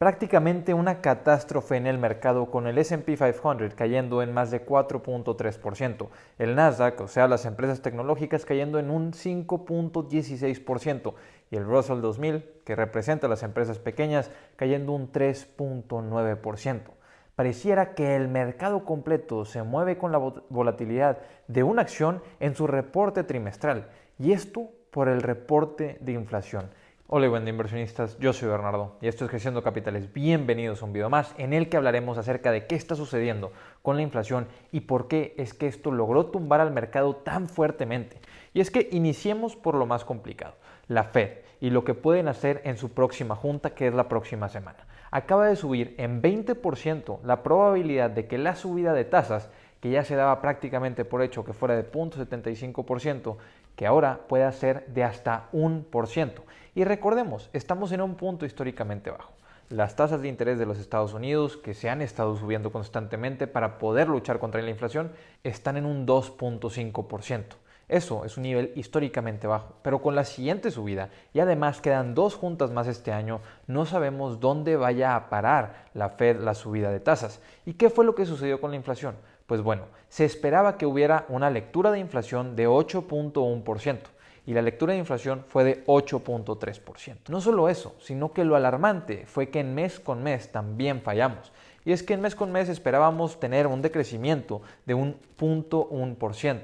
Prácticamente una catástrofe en el mercado con el S&P 500 cayendo en más de 4.3%, el Nasdaq, o sea las empresas tecnológicas cayendo en un 5.16% y el Russell 2000, que representa a las empresas pequeñas, cayendo un 3.9%. Pareciera que el mercado completo se mueve con la volatilidad de una acción en su reporte trimestral, y esto por el reporte de inflación. Hola y buen día inversionistas, yo soy Bernardo y esto es Creciendo Capitales. Bienvenidos a un video más en el que hablaremos acerca de qué está sucediendo con la inflación y por qué es que esto logró tumbar al mercado tan fuertemente. Y es que iniciemos por lo más complicado, la Fed y lo que pueden hacer en su próxima junta, que es la próxima semana. Acaba de subir en 20% la probabilidad de que la subida de tasas, que ya se daba prácticamente por hecho que fuera de 0.75%, que ahora pueda ser de hasta 1%. Y recordemos, estamos en un punto históricamente bajo. Las tasas de interés de los Estados Unidos, que se han estado subiendo constantemente para poder luchar contra la inflación, están en un 2.5%. Eso es un nivel históricamente bajo, pero con la siguiente subida, y además quedan 2 juntas más este año, no sabemos dónde vaya a parar la Fed la subida de tasas. ¿Y qué fue lo que sucedió con la inflación? Pues bueno, se esperaba que hubiera una lectura de inflación de 8.1%. Y la lectura de inflación fue de 8.3%. No solo eso, sino que lo alarmante fue que en mes con mes también fallamos. Y es que en mes con mes esperábamos tener un decrecimiento de un 0.1%,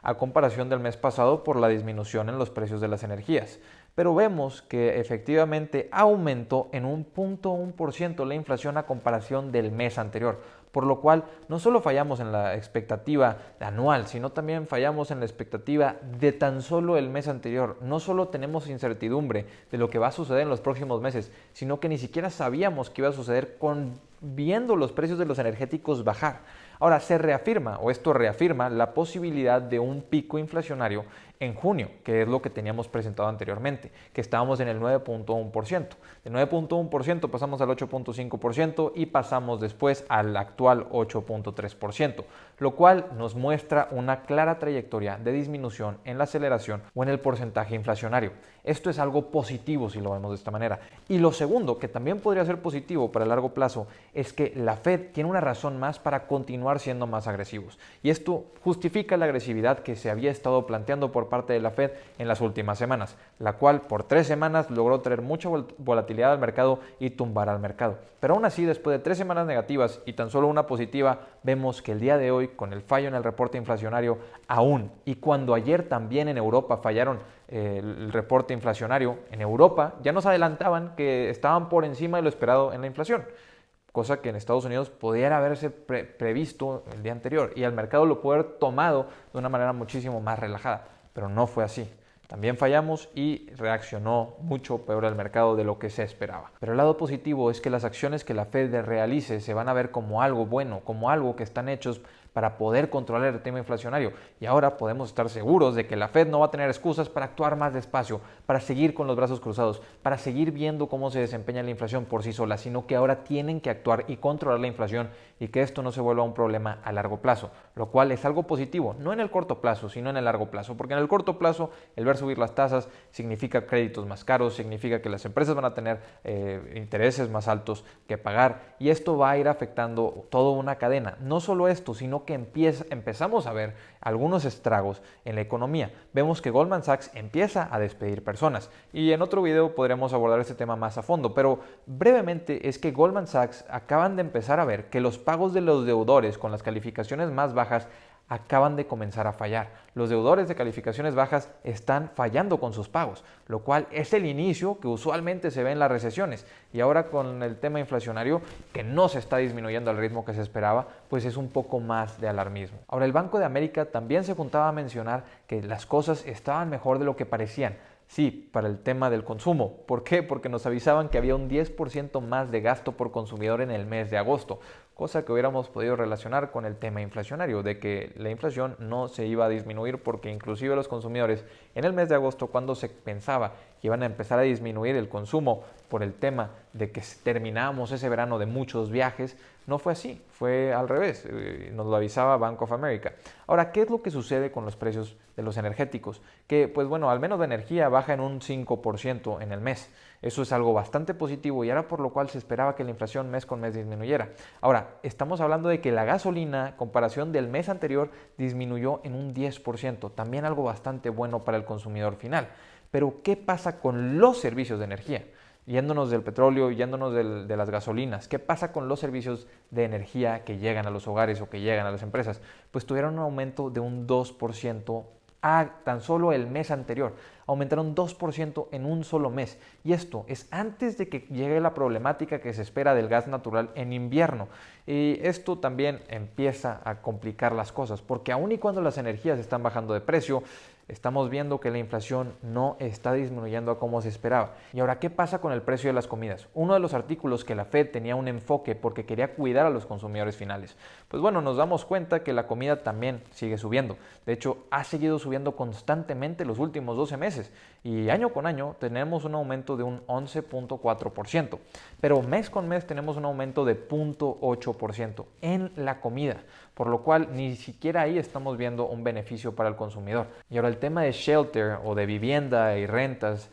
a comparación del mes pasado por la disminución en los precios de las energías. Pero vemos que efectivamente aumentó en un 0.1% la inflación a comparación del mes anterior, por lo cual no solo fallamos en la expectativa anual, sino también fallamos en la expectativa de tan solo el mes anterior. No solo tenemos incertidumbre de lo que va a suceder en los próximos meses, sino que ni siquiera sabíamos qué iba a suceder viendo los precios de los energéticos bajar. Ahora, se reafirma, o esto reafirma, la posibilidad de un pico inflacionario en junio, que es lo que teníamos presentado anteriormente, que estábamos en el 9.1%. De 9.1% pasamos al 8.5% y pasamos después al actual 8.3%, lo cual nos muestra una clara trayectoria de disminución en la aceleración o en el porcentaje inflacionario. Esto es algo positivo si lo vemos de esta manera. Y lo segundo, que también podría ser positivo para el largo plazo, es que la Fed tiene una razón más para continuar siendo más agresivos. Y esto justifica la agresividad que se había estado planteando por parte de la Fed en las últimas semanas, la cual por 3 semanas logró traer mucha volatilidad al mercado y tumbar al mercado. Pero aún así, después de 3 semanas negativas y tan solo una positiva, vemos que el día de hoy, con el fallo en el reporte inflacionario aún, y cuando ayer también en Europa fallaron el reporte inflacionario, en Europa ya nos adelantaban que estaban por encima de lo esperado en la inflación, cosa que en Estados Unidos pudiera haberse previsto el día anterior y el mercado lo puede haber tomado de una manera muchísimo más relajada, pero no fue así. También fallamos y reaccionó mucho peor el mercado de lo que se esperaba. Pero el lado positivo es que las acciones que la Fed realice se van a ver como algo bueno, como algo que están hechos para poder controlar el tema inflacionario. Y ahora podemos estar seguros de que la Fed no va a tener excusas para actuar más despacio, para seguir con los brazos cruzados, para seguir viendo cómo se desempeña la inflación por sí sola, sino que ahora tienen que actuar y controlar la inflación y que esto no se vuelva un problema a largo plazo, lo cual es algo positivo, no en el corto plazo, sino en el largo plazo, porque en el corto plazo el ver subir las tasas significa créditos más caros, significa que las empresas van a tener intereses más altos que pagar y esto va a ir afectando toda una cadena. No solo esto, sino que empezamos a ver algunos estragos en la economía. Vemos que Goldman Sachs empieza a despedir personas y en otro video podremos abordar este tema más a fondo, pero brevemente es que Goldman Sachs acaban de empezar a ver que los pagos de los deudores con las calificaciones más bajas acaban de comenzar a fallar. Los deudores de calificaciones bajas están fallando con sus pagos, lo cual es el inicio que usualmente se ve en las recesiones. Y ahora con el tema inflacionario, que no se está disminuyendo al ritmo que se esperaba, pues es un poco más de alarmismo. Ahora, el Banco de América también se juntaba a mencionar que las cosas estaban mejor de lo que parecían. Sí, para el tema del consumo. ¿Por qué? Porque nos avisaban que había un 10% más de gasto por consumidor en el mes de agosto, cosa que hubiéramos podido relacionar con el tema inflacionario, de que la inflación no se iba a disminuir porque inclusive los consumidores en el mes de agosto, cuando se pensaba que que iban a empezar a disminuir el consumo por el tema de que terminamos ese verano de muchos viajes. No fue así, fue al revés, nos lo avisaba Bank of America. Ahora, ¿qué es lo que sucede con los precios de los energéticos? Que, pues bueno, al menos la energía baja en un 5% en el mes. Eso es algo bastante positivo y ahora por lo cual se esperaba que la inflación mes con mes disminuyera. Ahora, estamos hablando de que la gasolina, comparación del mes anterior, disminuyó en un 10%, también algo bastante bueno para el consumidor final. Pero, ¿qué pasa con los servicios de energía? Yéndonos del petróleo, yéndonos de las gasolinas, ¿qué pasa con los servicios de energía que llegan a los hogares o que llegan a las empresas? Pues tuvieron un aumento de un 2% a tan solo el mes anterior. Aumentaron 2% en un solo mes. Y esto es antes de que llegue la problemática que se espera del gas natural en invierno. Y esto también empieza a complicar las cosas, porque aun y cuando las energías están bajando de precio, estamos viendo que la inflación no está disminuyendo a como se esperaba. Y ahora, ¿qué pasa con el precio de las comidas? Uno de los artículos que la Fed tenía un enfoque porque quería cuidar a los consumidores finales. Pues bueno, nos damos cuenta que la comida también sigue subiendo. De hecho, ha seguido subiendo constantemente los últimos 12 meses. Y año con año tenemos un aumento de un 11.4%. Pero mes con mes tenemos un aumento de 0.8% en la comida. Por lo cual ni siquiera ahí estamos viendo un beneficio para el consumidor. Y ahora el tema de shelter o de vivienda y rentas,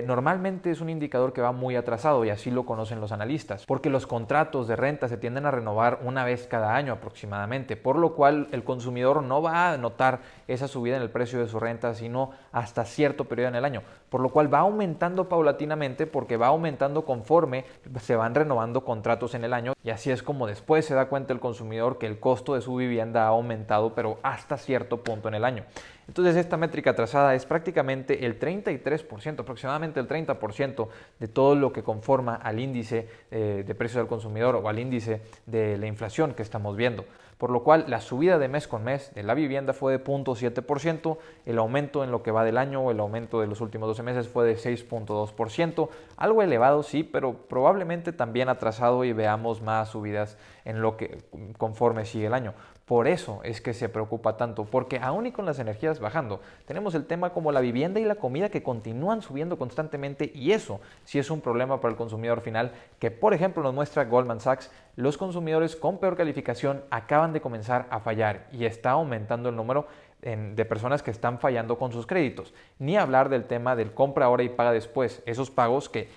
normalmente es un indicador que va muy atrasado y así lo conocen los analistas, porque los contratos de renta se tienden a renovar una vez cada año aproximadamente, por lo cual el consumidor no va a notar esa subida en el precio de su renta sino hasta cierto periodo en el año, por lo cual va aumentando paulatinamente porque va aumentando conforme se van renovando contratos en el año y así es como después se da cuenta el consumidor que el costo de su vivienda ha aumentado pero hasta cierto punto en el año. Entonces esta métrica trazada es prácticamente el 33%, aproximadamente el 30% de todo lo que conforma al índice de precios del consumidor o al índice de la inflación que estamos viendo. Por lo cual la subida de mes con mes de la vivienda fue de 0.7%, el aumento en lo que va del año o el aumento de los últimos 12 meses fue de 6.2%, algo elevado sí, pero probablemente también atrasado y veamos más subidas en lo que conforme sigue el año. Por eso es que se preocupa tanto, porque aún y con las energías bajando, tenemos el tema como la vivienda y la comida que continúan subiendo constantemente y eso sí es un problema para el consumidor final que, por ejemplo, nos muestra Goldman Sachs, los consumidores con peor calificación acaban de comenzar a fallar y está aumentando el número de personas que están fallando con sus créditos. Ni hablar del tema del compra ahora y paga después, esos pagos que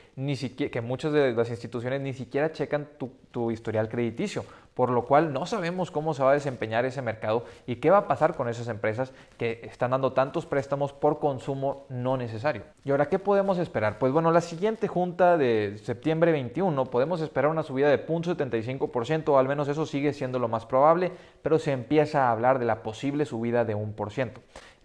muchas de las instituciones ni siquiera checan tu historial crediticio, por lo cual no sabemos cómo se va a desempeñar ese mercado y qué va a pasar con esas empresas que están dando tantos préstamos por consumo no necesario. ¿Y ahora qué podemos esperar? Pues bueno, la siguiente junta de septiembre 21 podemos esperar una subida de 0.75%, o al menos eso sigue siendo lo más probable, pero se empieza a hablar de la posible subida de 1%.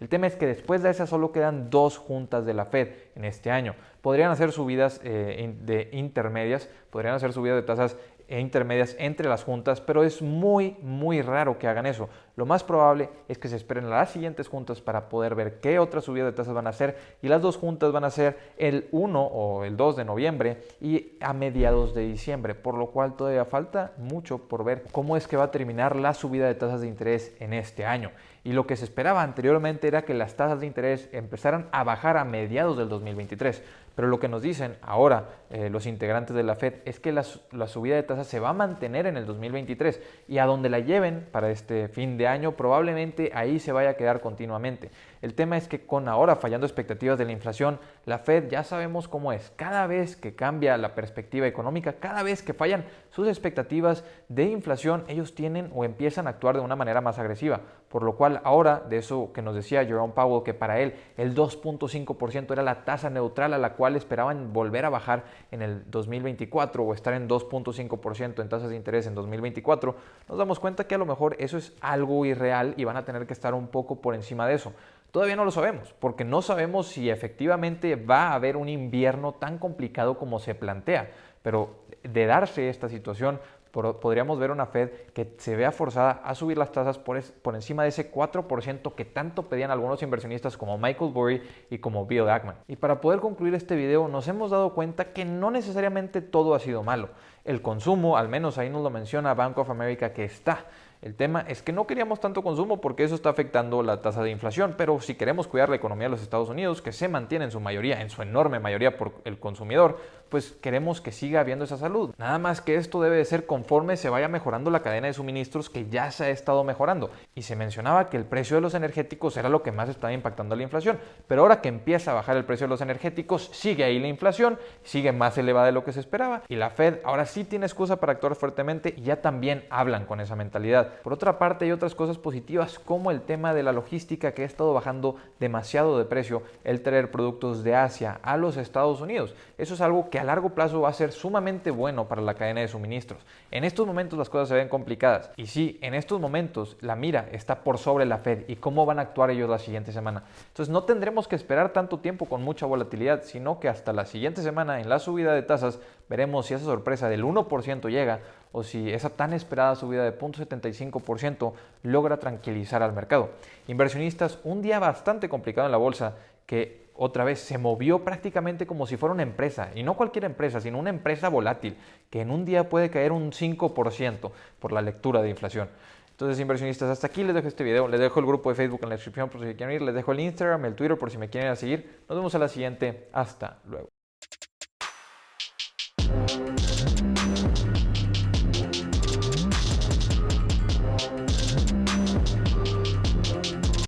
El tema es que después de esa solo quedan 2 juntas de la Fed en este año. Podrían hacer subidas de intermedias, podrían hacer subidas de tasas intermedias entre las juntas, pero es muy raro que hagan eso. Lo más probable es que se esperen a las siguientes juntas para poder ver qué otras subidas de tasas van a hacer y las 2 juntas van a ser el 1 o el 2 de noviembre y a mediados de diciembre, por lo cual todavía falta mucho por ver cómo es que va a terminar la subida de tasas de interés en este año. Y lo que se esperaba anteriormente era que las tasas de interés empezaran a bajar a mediados del 2023. Pero lo que nos dicen ahora los integrantes de la Fed es que la subida de tasas se va a mantener en el 2023 y a donde la lleven para este fin de año probablemente ahí se vaya a quedar continuamente. El tema es que con ahora fallando expectativas de la inflación, la Fed ya sabemos cómo es. Cada vez que cambia la perspectiva económica, cada vez que fallan sus expectativas de inflación, ellos tienen o empiezan a actuar de una manera más agresiva. Por lo cual ahora, de eso que nos decía Jerome Powell, que para él el 2.5% era la tasa neutral a la cual esperaban volver a bajar en el 2024 o estar en 2.5% en tasas de interés en 2024, nos damos cuenta que a lo mejor eso es algo irreal y van a tener que estar un poco por encima de eso. Todavía no lo sabemos, porque no sabemos si efectivamente va a haber un invierno tan complicado como se plantea, pero de darse esta situación, podríamos ver una Fed que se vea forzada a subir las tasas por encima de ese 4% que tanto pedían algunos inversionistas como Michael Burry y como Bill Ackman. Y para poder concluir este video nos hemos dado cuenta que no necesariamente todo ha sido malo. El consumo, al menos ahí nos lo menciona Bank of America, que está El tema es que no queríamos tanto consumo porque eso está afectando la tasa de inflación, pero si queremos cuidar la economía de los Estados Unidos, que se mantiene en su mayoría, en su enorme mayoría por el consumidor, pues queremos que siga habiendo esa salud. Nada más que esto debe de ser conforme se vaya mejorando la cadena de suministros, que ya se ha estado mejorando. Y se mencionaba que el precio de los energéticos era lo que más estaba impactando a la inflación, pero ahora que empieza a bajar el precio de los energéticos, sigue ahí la inflación, sigue más elevada de lo que se esperaba, y la Fed ahora sí tiene excusa para actuar fuertemente y ya también hablan con esa mentalidad. Por otra parte, hay otras cosas positivas como el tema de la logística, que ha estado bajando demasiado de precio el traer productos de Asia a los Estados Unidos. Eso es algo que a largo plazo va a ser sumamente bueno para la cadena de suministros. En estos momentos las cosas se ven complicadas y sí, en estos momentos la mira está por sobre la Fed y cómo van a actuar ellos la siguiente semana. Entonces no tendremos que esperar tanto tiempo con mucha volatilidad, sino que hasta la siguiente semana en la subida de tasas veremos si esa sorpresa del 1% llega o si esa tan esperada subida de 0.75% logra tranquilizar al mercado. Inversionistas, un día bastante complicado en la bolsa, que otra vez se movió prácticamente como si fuera una empresa, y no cualquier empresa, sino una empresa volátil, que en un día puede caer un 5% por la lectura de inflación. Entonces, inversionistas, hasta aquí les dejo este video, les dejo el grupo de Facebook en la descripción por si quieren ir, les dejo el Instagram, el Twitter por si me quieren ir a seguir. Nos vemos a la siguiente, hasta luego.